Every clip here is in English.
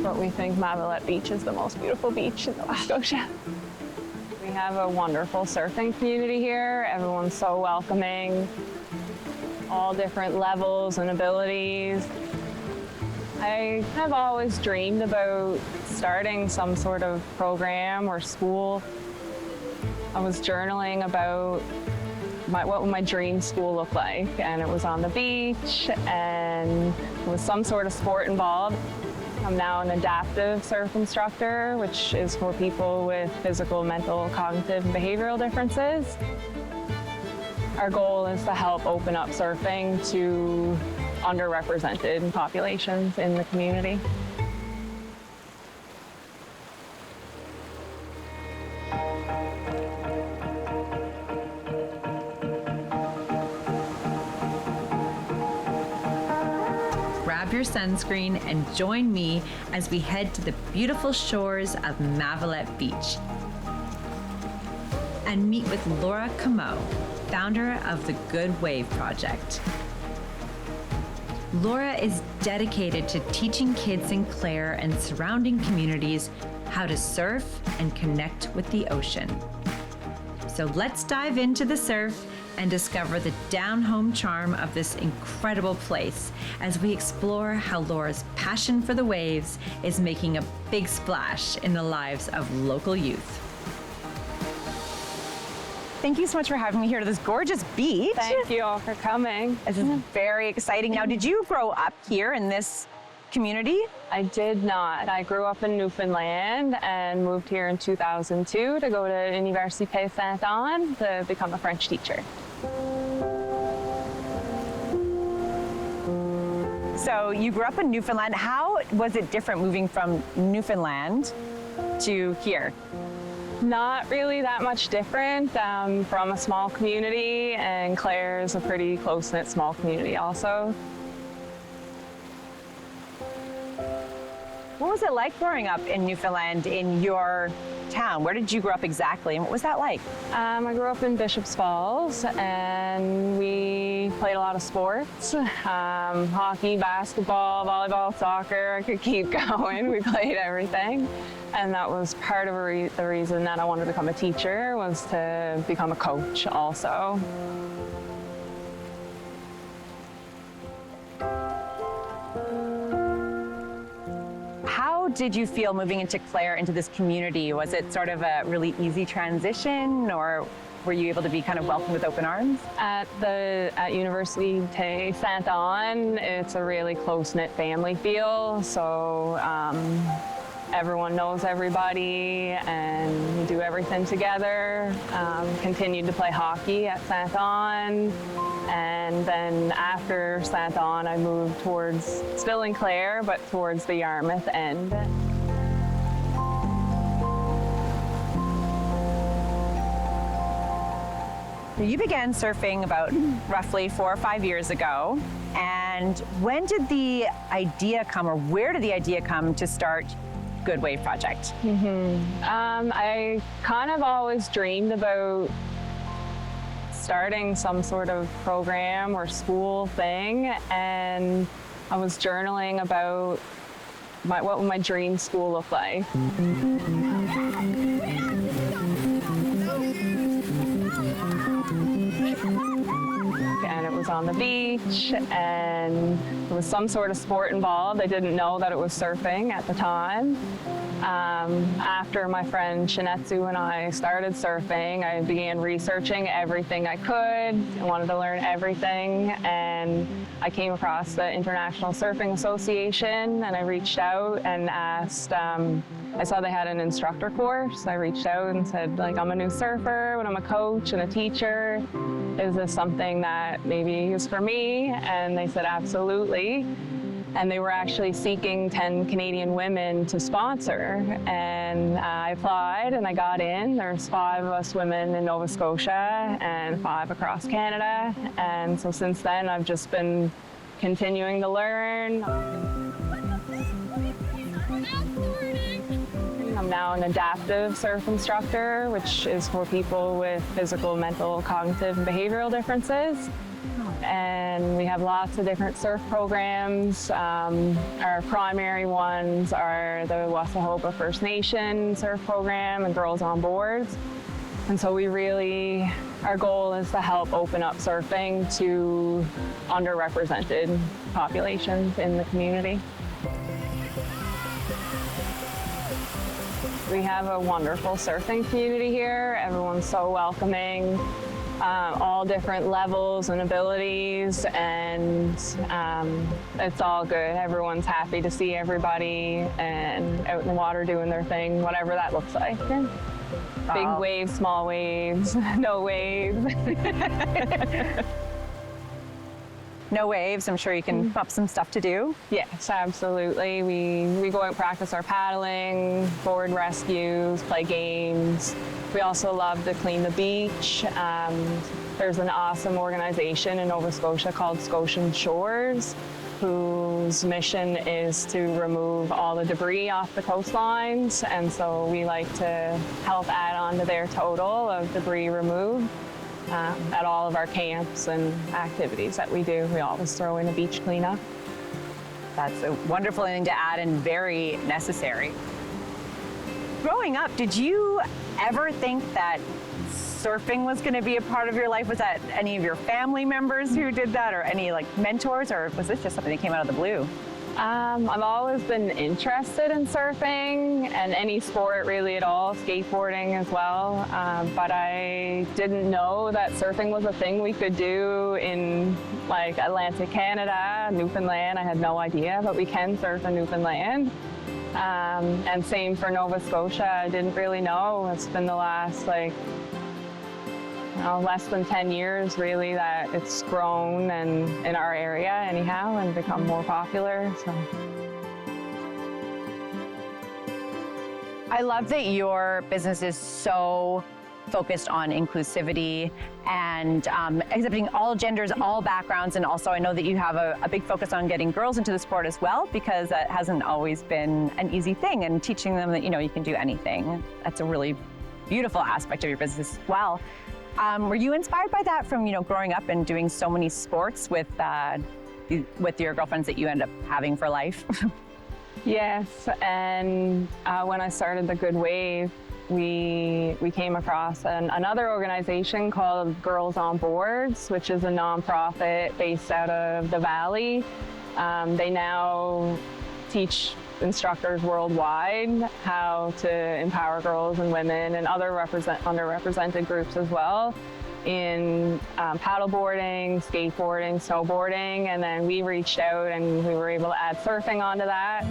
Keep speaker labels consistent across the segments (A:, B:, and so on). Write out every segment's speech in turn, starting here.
A: but we think Mavillette Beach is the most beautiful beach in Nova Scotia. We have a wonderful surfing community here. Everyone's so welcoming, all different levels and abilities. I have always dreamed about starting some sort of program or school. I was journaling about what would my dream school look like, and it was on the beach, and there was some sort of sport involved. I'm now an adaptive surf instructor, which is for people with physical, mental, cognitive, and behavioral differences. Our goal is to help open up surfing to underrepresented populations in the community.
B: Grab your sunscreen and join me as we head to the beautiful shores of Mavillette Beach and meet with Laura Comeau, founder of the Good Wave Project. Laura is dedicated to teaching kids in Clare and surrounding communities how to surf and connect with the ocean. So let's dive into the surf and discover the down-home charm of this incredible place as we explore how Laura's passion for the waves is making a big splash in the lives of local youth.
C: Thank you so much for having me here to this gorgeous beach.
A: Thank you all for coming.
C: This is very exciting. Now, did you grow up here in this community?
A: I did not. I grew up in Newfoundland and moved here in 2002 to go to Université Saint-Anne to become a French teacher.
C: So you grew up in Newfoundland. How was it different moving from Newfoundland to here?
A: Not really that much different. From a small community, and Clare is a pretty close-knit small community also.
C: What was it like growing up in Newfoundland in your town? Where did you grow up exactly, and what was that like?
A: I grew up in Bishop's Falls, and we played a lot of sports. Hockey, basketball, volleyball, soccer, I could keep going. We played everything. And that was part of the reason that I wanted to become a teacher, was to become a coach also.
C: How did you feel moving into Clare, into this community? Was it sort of a really easy transition, or were you able to be kind of welcomed with open arms?
A: At Université Saint-Anne, it's a really close-knit family feel, so everyone knows everybody, and we do everything together. Continued to play hockey at Saint-Anne, and then after Saint-Anne, I moved towards, still in Clare, but towards the Yarmouth end.
C: You began surfing about roughly 4 or 5 years ago, and when did the idea come, or where did the idea come to start Good Wave Project?
A: I kind of always dreamed about starting some sort of program or school thing, and I was journaling about what would my dream school look like. And it was on the beach, and there was some sort of sport involved. I didn't know that it was surfing at the time. After my friend Shinetsu and I started surfing, I began researching everything I could. I wanted to learn everything, and I came across the International Surfing Association, and I reached out and asked, I saw they had an instructor course. I reached out and said, like, I'm a new surfer, but I'm a coach and a teacher. Is this something that maybe is for me? And they said, absolutely. And they were actually seeking 10 Canadian women to sponsor. And I applied and I got in. There's 5 of us women in Nova Scotia and 5 across Canada. And so since then, I've just been continuing to learn. I'm now an adaptive surf instructor, which is for people with physical, mental, cognitive, and behavioral differences. and we have lots of different surf programs. Our primary ones are the Wassahoba First Nation surf program and Girls on Boards. And so our goal is to help open up surfing to underrepresented populations in the community. We have a wonderful surfing community here. Everyone's so welcoming, all different levels and abilities, and it's all good. Everyone's happy to see everybody and out in the water doing their thing, whatever that looks like. Big waves, small waves, no waves.
C: No waves, I'm sure you can come up some stuff to do.
A: Yes, absolutely. We go out and practice our paddling, board rescues, play games. We also love to clean the beach. There's an awesome organization in Nova Scotia called Scotian Shores, whose mission is to remove all the debris off the coastlines. And so we like to help add on to their total of debris removed. At all of our camps and activities that we do, we always throw in a beach cleanup.
C: That's a wonderful thing to add and very necessary. Growing up, did you ever think that surfing was going to be a part of your life? Was that any of your family members who did that, or any mentors, or was this just something that came out of the blue?
A: I've always been interested in surfing and any sport really at all, skateboarding as well, but I didn't know that surfing was a thing we could do in Atlantic Canada, Newfoundland. I had no idea, but we can surf in Newfoundland. And same for Nova Scotia. I didn't really know. It's been the last less than 10 years really that it's grown, and in our area anyhow, and become more popular. So
C: I love that your business is so focused on inclusivity and accepting all genders, all backgrounds, and also I know that you have a big focus on getting girls into the sport as well, because that hasn't always been an easy thing, and teaching them that you can do anything. That's a really beautiful aspect of your business as well. Were you inspired by that from growing up and doing so many sports with your girlfriends that you end up having for life?
A: Yes, and when I started the Good Wave, we came across another organization called Girls on Boards, which is a nonprofit based out of the Valley. They now teach instructors worldwide how to empower girls and women and other underrepresented groups as well in paddleboarding, skateboarding, snowboarding, and then we reached out and we were able to add surfing onto that.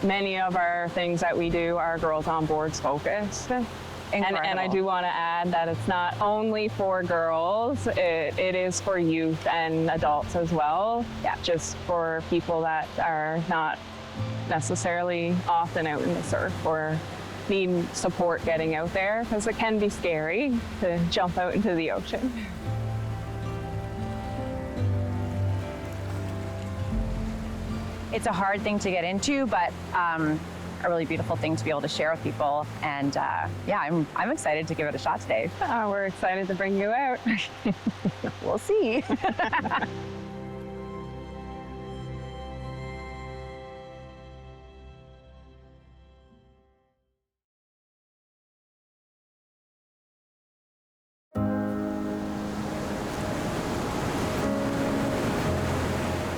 A: Many of our things that we do are Girls on Boards focused. And I do want to add that it's not only for girls, it is for youth and adults as well. Yeah, just for people that are not necessarily often out in the surf or need support getting out there, because it can be scary to jump out into the ocean.
C: It's a hard thing to get into, but a really beautiful thing to be able to share with people. And yeah, I'm excited to give it a shot today.
A: We're excited to bring you out.
C: We'll see.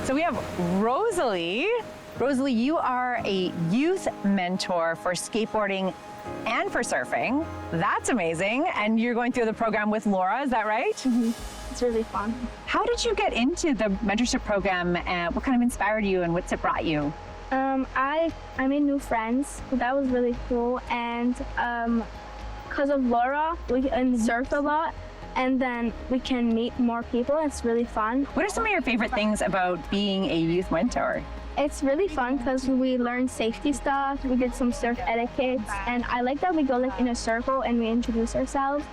C: So we have Rosalie. Rosalie, you are a youth mentor for skateboarding and for surfing. That's amazing. And you're going through the program with Laura, is that right?
D: Mm-hmm. It's really fun.
C: How did you get into the mentorship program, and what kind of inspired you, and what's it brought you?
D: I made new friends. That was really cool. And because of Laura, we can surf a lot. And then we can meet more people. It's really fun.
C: What are some of your favorite things about being a youth mentor?
D: It's really fun because we learned safety stuff. We did some surf etiquette, and I like that we go in a circle and we introduce ourselves,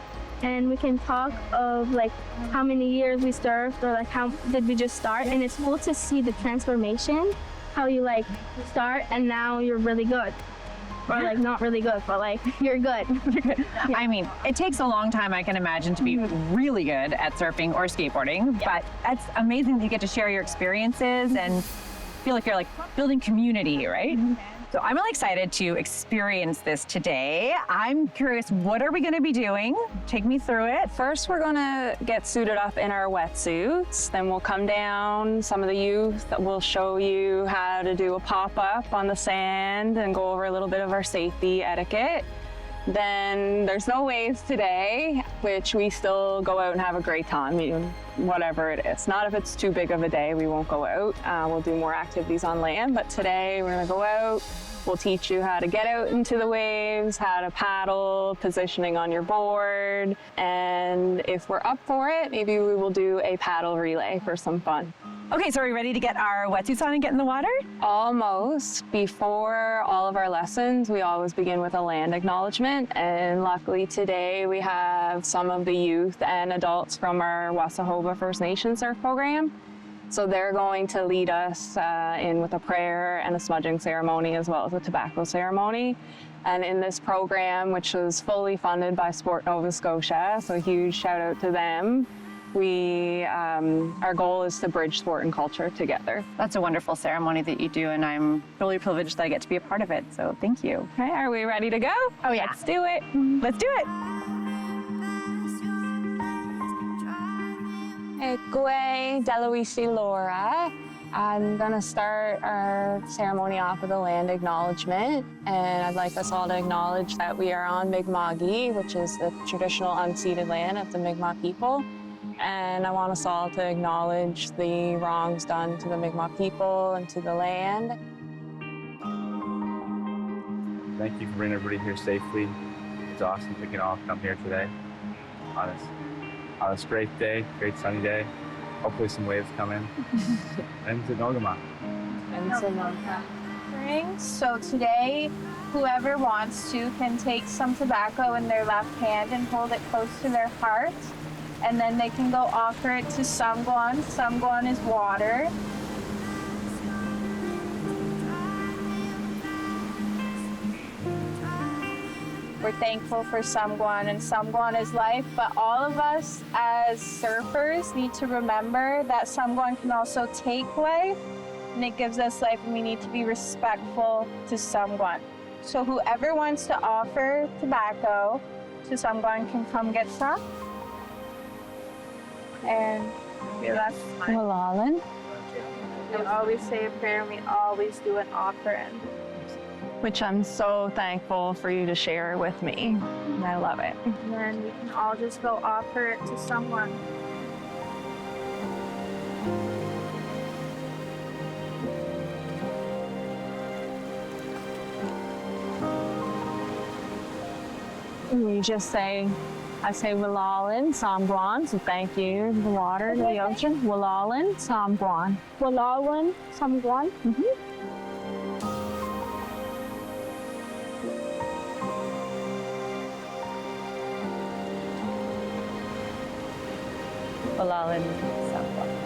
D: and we can talk of how many years we surfed, or how did we just start. And it's cool to see the transformation, how you start and now you're really good. or like not really good, but like you're good.
C: I mean, it takes a long time, I can imagine, to be really good at surfing or skateboarding, but that's amazing that you get to share your experiences and feel like you're like building community, right? So I'm really excited to experience this today. I'm curious, what are we going to be doing? Take me through it.
A: First, we're gonna get suited up in our wetsuits. Then we'll come down, some of the youth that will show you how to do a pop-up on the sand and go over a little bit of our safety etiquette. Then there's no waves today, which we still go out and have a great time, whatever it is. Not if it's too big of a day, we won't go out. We'll do more activities on land, but today we're gonna go out. We'll teach you how to get out into the waves, how to paddle, positioning on your board, and if we're up for it, maybe we will do a paddle relay for some fun.
C: Okay, so are we ready to get our wetsuits on and get in the water?
A: Almost. Before all of our lessons, we always begin with a land acknowledgement, and luckily today we have some of the youth and adults from our Wassahoba First Nation surf program. So they're going to lead us in with a prayer and a smudging ceremony, as well as a tobacco ceremony. And in this program, which was fully funded by Sport Nova Scotia, so a huge shout out to them, our goal is to bridge sport and culture together.
C: That's a wonderful ceremony that you do, and I'm really privileged that I get to be a part of it, so thank you.
A: Okay, are we ready to go?
C: Oh yeah.
A: Let's do it.
C: Let's do it.
A: Ekwe Deloisi Laura. I'm gonna start our ceremony off with a land acknowledgement, and I'd like us all to acknowledge that we are on Mi'kma'ki, which is the traditional unceded land of the Mi'kmaq people. And I want us all to acknowledge the wrongs done to the Mi'kmaq people and to the land.
E: Thank you for bringing everybody here safely. It's awesome that we can all come here today on this great day, great sunny day. Hopefully some waves come in. And to Nogama.
F: So today, whoever wants to can take some tobacco in their left hand and hold it close to their heart. And then they can go offer it to Samguan. Samguan is water. We're thankful for Samguan, and Samguan is life, but all of us as surfers need to remember that Samguan can also take life, and it gives us life, and we need to be respectful to Samguan. So whoever wants to offer tobacco to Samguan can come get some. And we left
A: Walalin.
F: we always say a prayer, and we always do an offering.
A: Which I'm so thankful for you to share with me. And I love it.
F: And then we can all just go offer it to someone.
A: You just say, I say Walalin, Samguan, so thank you, the water, the ocean. Walalin, Samguan.
D: Walawan, Samguan.
A: Walalin, Samguan.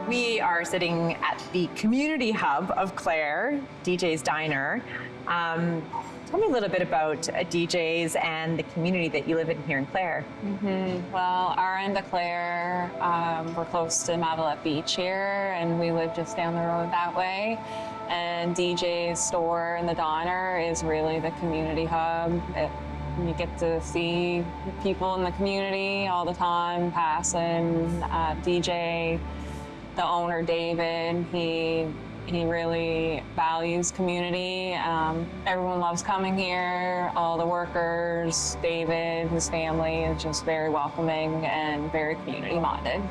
C: We are sitting at the community hub of Clare, DJ's Diner. Tell me a little bit about DJ's and the community that you live in here in Clare.
A: Well, our end of Clare, we're close to Mavillette Beach here, and we live just down the road that way. And DJ's store and the diner is really the community hub. You get to see people in the community all the time passing. DJ, the owner, David, he really values community. Everyone loves coming here. All the workers, David, his family is just very welcoming and very community-minded.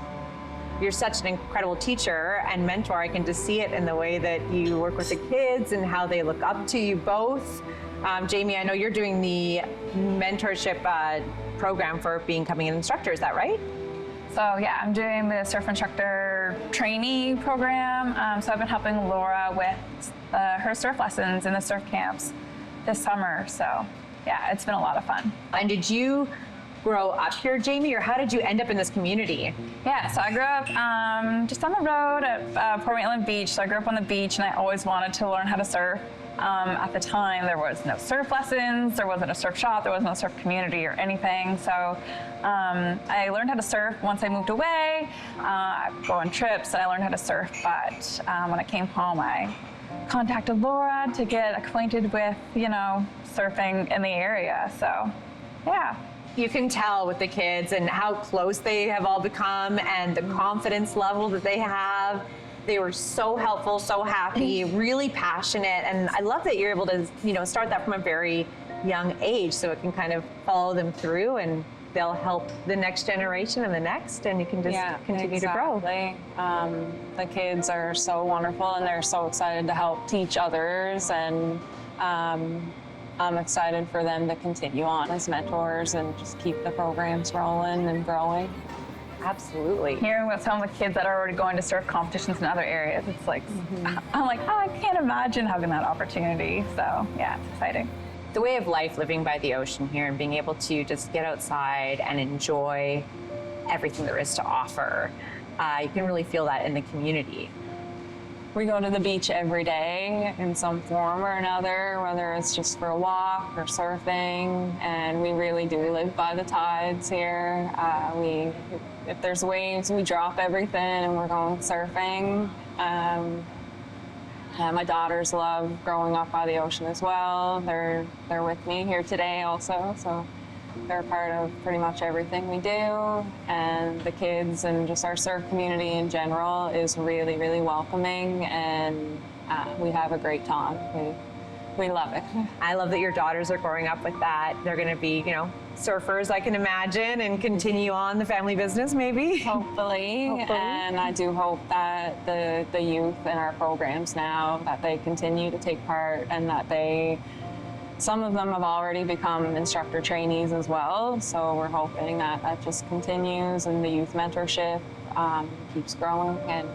C: You're such an incredible teacher and mentor. I can just see it in the way that you work with the kids and how they look up to you both. Jamie, I know you're doing the mentorship program for becoming an instructor. Is that right?
G: So yeah, I'm doing the surf instructor trainee program. So I've been helping Laura with her surf lessons in the surf camps this summer. So yeah, it's been a lot of fun.
C: And did you grow up here, Jamie, or how did you end up in this community?
G: Yeah, so I grew up just on the road at Port Wheatland Beach. So I grew up on the beach, and I always wanted to learn how to surf. At the time, there was no surf lessons, there wasn't a surf shop, there wasn't a surf community or anything. So I learned how to surf once I moved away. I go on trips and I learned how to surf. But when I came home, I contacted Laura to get acquainted with, surfing in the area. So, yeah.
C: You can tell with the kids and how close they have all become and the confidence level that they have. They were so helpful, so happy, really passionate. And I love that you're able to, start that from a very young age so it can kind of follow them through and they'll help the next generation and the next, and you can just continue to grow.
A: The kids are so wonderful and they're so excited to help teach others, and I'm excited for them to continue on as mentors and just keep the programs rolling and growing.
C: Absolutely.
G: Hearing about some of the kids that are already going to surf competitions in other areas, it's like, I'm like, I can't imagine having that opportunity. So yeah, it's exciting.
C: The way of life living by the ocean here and being able to just get outside and enjoy everything there is to offer, you can really feel that in the community.
A: We go to the beach every day in some form or another, whether it's just for a walk or surfing, and we really do live by the tides here. If there's waves, we drop everything and we're going surfing. My daughters love growing up by the ocean as well. They're with me here today also, so they're part of pretty much everything we do. And the kids and just our surf community in general is really, really welcoming, and we have a great time. We love it.
C: I love that your daughters are growing up with that. They're going to be, surfers, I can imagine, and continue on the family business maybe.
A: Hopefully. And I do hope that the youth in our programs now, that they continue to take part, and that some of them have already become instructor trainees as well. So we're hoping that that just continues and the youth mentorship keeps growing. And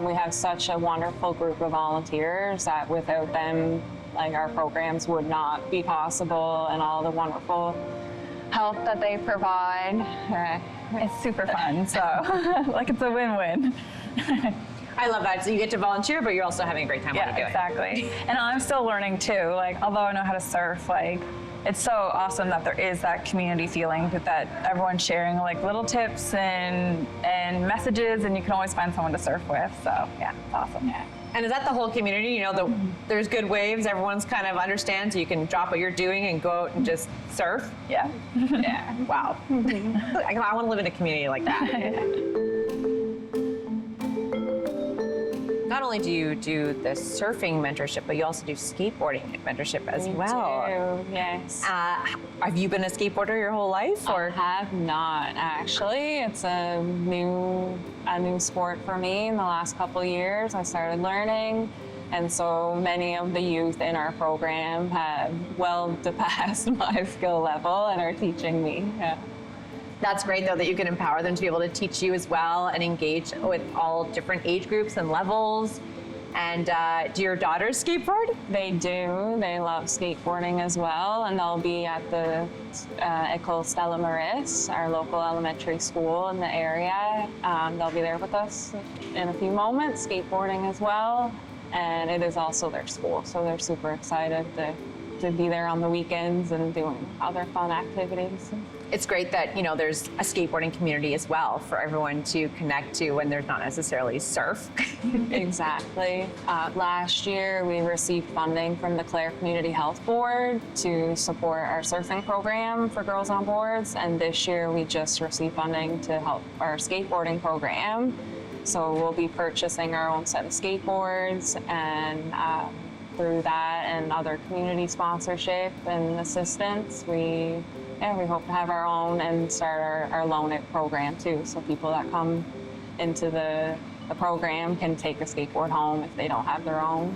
A: we have such a wonderful group of volunteers that without them, our programs would not be possible, and all the wonderful help that they provide.
G: It's super fun, so it's a win-win.
C: I love that. So you get to volunteer, but you're also having a great time while you do it.
G: Exactly. And I'm still learning too. Although I know how to surf, it's so awesome that there is that community feeling that everyone's sharing little tips and messages, and you can always find someone to surf with. So yeah, it's awesome. Yeah.
C: And is that the whole community? There's good waves. Everyone's kind of understands. So you can drop what you're doing and go out and just surf.
G: Yeah.
C: Yeah. Wow. I want to live in a community like that. Not only do you do the surfing mentorship, but you also do skateboarding mentorship as well.
A: We do, yes.
C: Have you been a skateboarder your whole life, or?
A: I have not, actually. It's a new sport for me in the last couple of years. I started learning, and so many of the youth in our program have well surpassed my skill level and are teaching me. Yeah.
C: That's great, though, that you can empower them to be able to teach you as well and engage with all different age groups and levels. And do your daughters skateboard?
A: They do. They love skateboarding as well, and they'll be at the École Stella Maris, our local elementary school in the area. They'll be there with us in a few moments, skateboarding as well, and it is also their school, so they're super excited to be there on the weekends and doing other fun activities.
C: It's great that, you know, there's a skateboarding community as well for everyone to connect to when there's not necessarily surf.
A: Exactly. Last year, we received funding from the Clare Community Health Board to support our surfing program for girls on boards, and this year we just received funding to help our skateboarding program. So we'll be purchasing our own set of skateboards, and through that and other community sponsorship and assistance, we hope to have our own and start our Loan It program too. So people that come into the program can take a skateboard home if they don't have their own.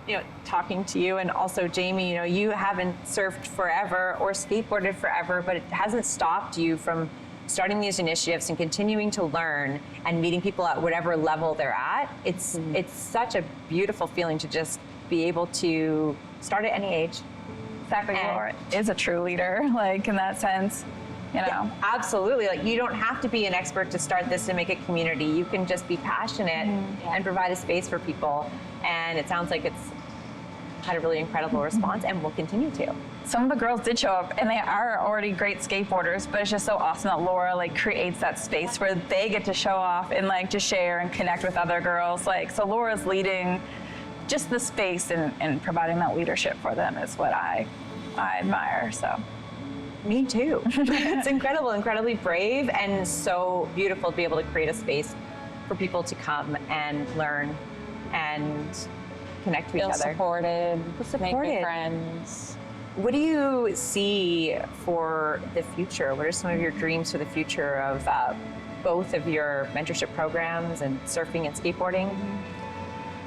C: You know, talking to you and also Jamie, you know, you haven't surfed forever or skateboarded forever, but it hasn't stopped you from starting these initiatives and continuing to learn and meeting people at whatever level they're at. It's such a beautiful feeling to just be able to start at any age.
G: Exactly. Laura is a true leader, like in that sense, you know.
C: Yeah, absolutely. Like, you don't have to be an expert to start this and make a community. You can just be passionate and provide a space for people. And it sounds like it's had a really incredible response and will continue to.
G: Some of the girls did show up, and they are already great skateboarders, but it's just so awesome that Laura like creates that space where they get to show off and like to share and connect with other girls. Like, so Laura's leading just the space and providing that leadership for them is what I admire. So
C: Me too. It's incredible, incredibly brave, and so beautiful to be able to create a space for people to come and learn and connect to each
A: Feel
C: other.
A: supported, make
C: supported.
A: good friends.
C: What do you see for the future? What are some of your dreams for the future of both of your mentorship programs and surfing and skateboarding?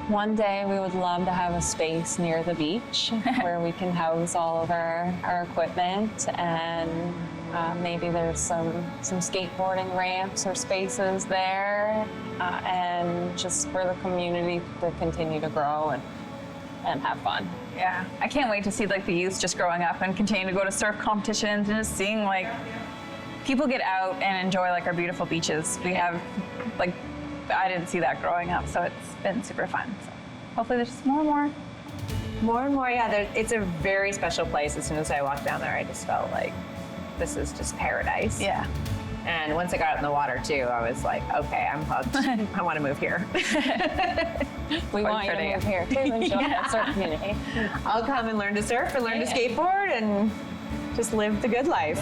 A: One day we would love to have a space near the beach where we can house all of our equipment, and maybe there's some skateboarding ramps or spaces there, and just for the community to continue to grow and have fun.
G: yeah, I can't wait to see like the youth just growing up and continue to go to surf competitions and just seeing like people get out and enjoy like our beautiful beaches. We have like, I didn't see that growing up, so it's been super fun. So hopefully there's just more and more.
C: More and more, yeah. It's a very special place. As soon as I walked down there, I just felt like this is just paradise.
G: Yeah.
C: And once I got out in the water too, I was like, okay, I'm hooked. I want to move here.
A: We want you to move here too and join that surf community.
C: I'll come and learn to surf and learn to skateboard and just live the good life.